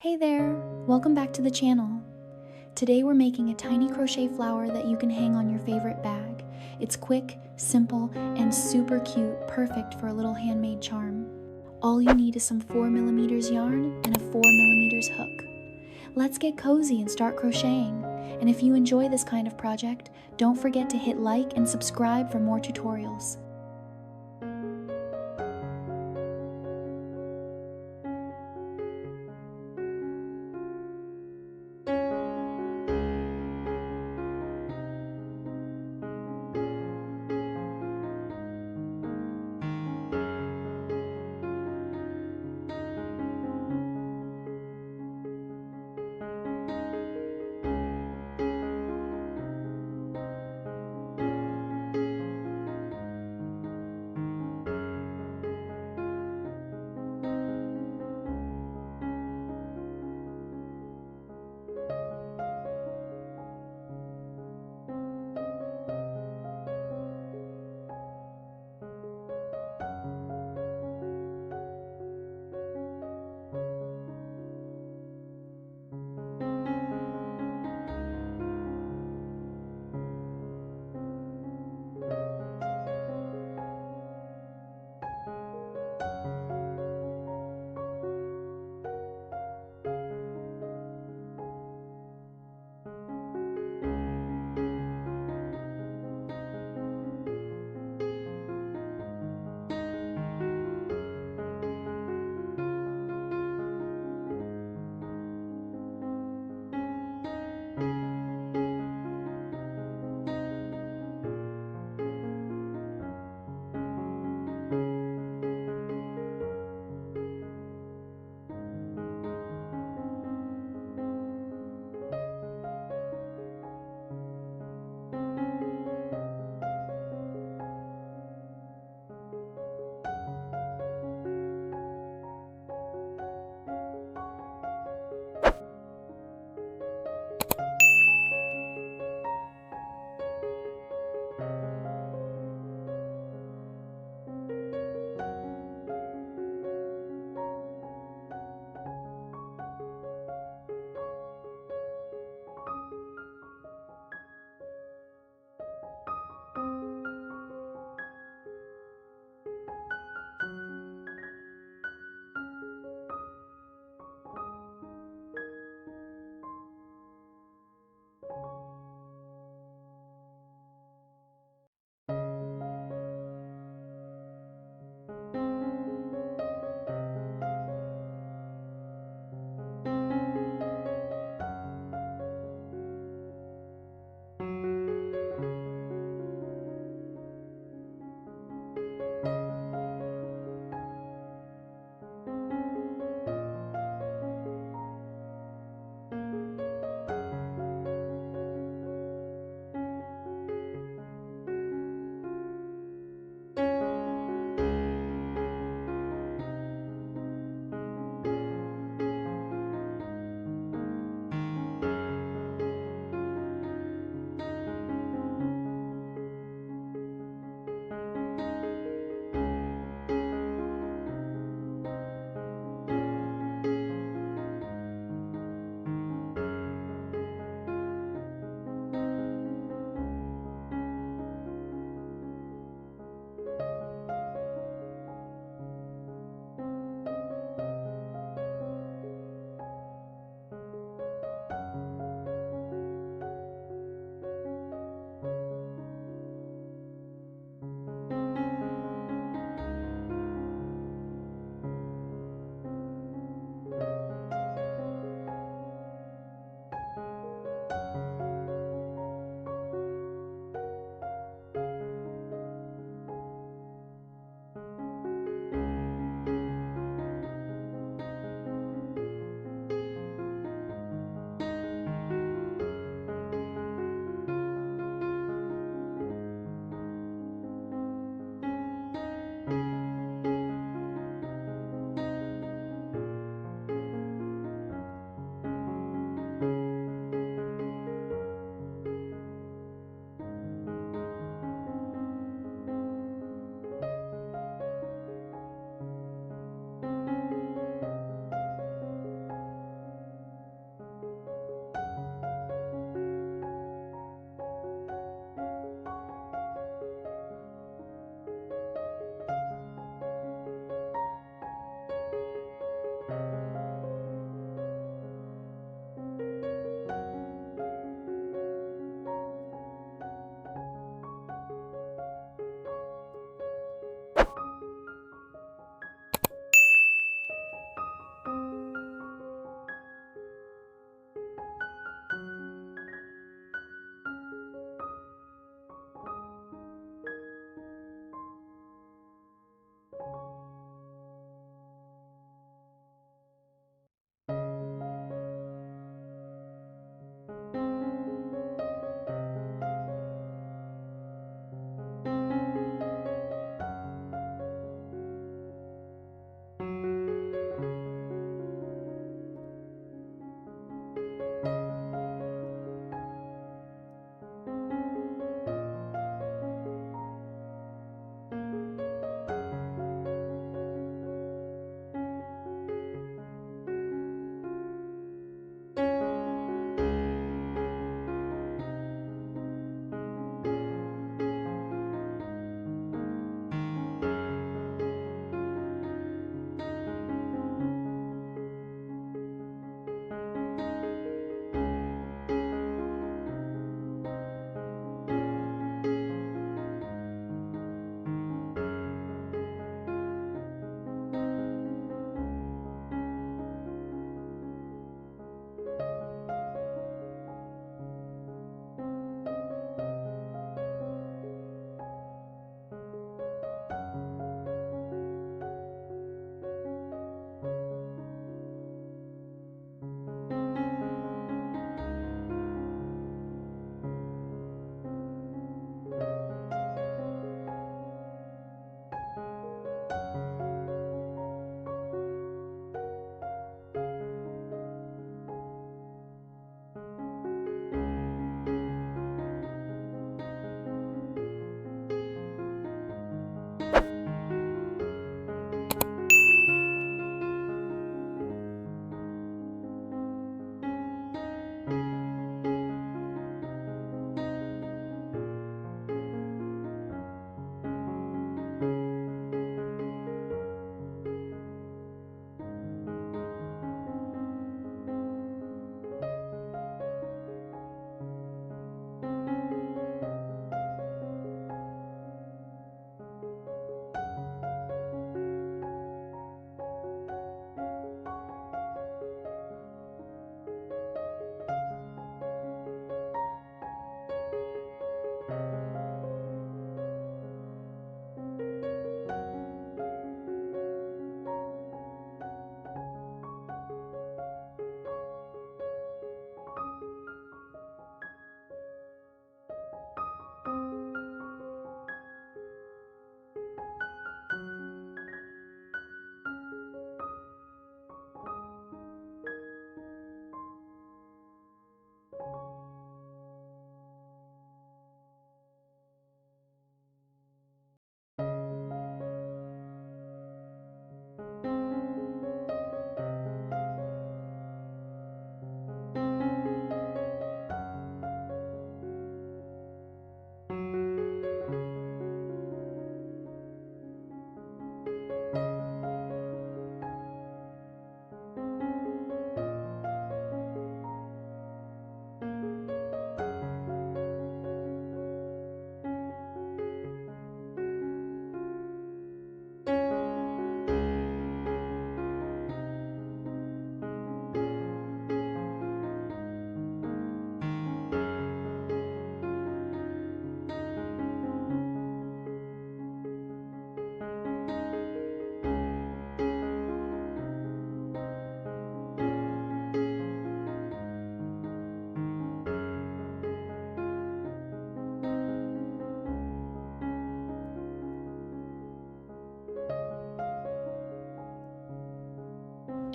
Hey there! Welcome back to the channel. Today we're making a tiny crochet flower that you can hang on your favorite bag. It's quick, simple, and super cute, perfect for a little handmade charm. All you need is some 4mm yarn and a 4mm hook. Let's get cozy and start crocheting. And if you enjoy this kind of project, don't forget to hit like and subscribe for more tutorials.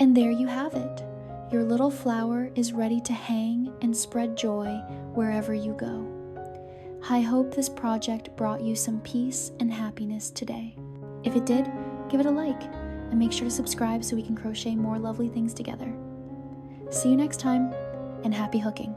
And there you have it. Your little flower is ready to hang and spread joy wherever you go. I hope this project brought you some peace and happiness today. If it did, give it a like and make sure to subscribe so we can crochet more lovely things together. See you next time, and happy hooking!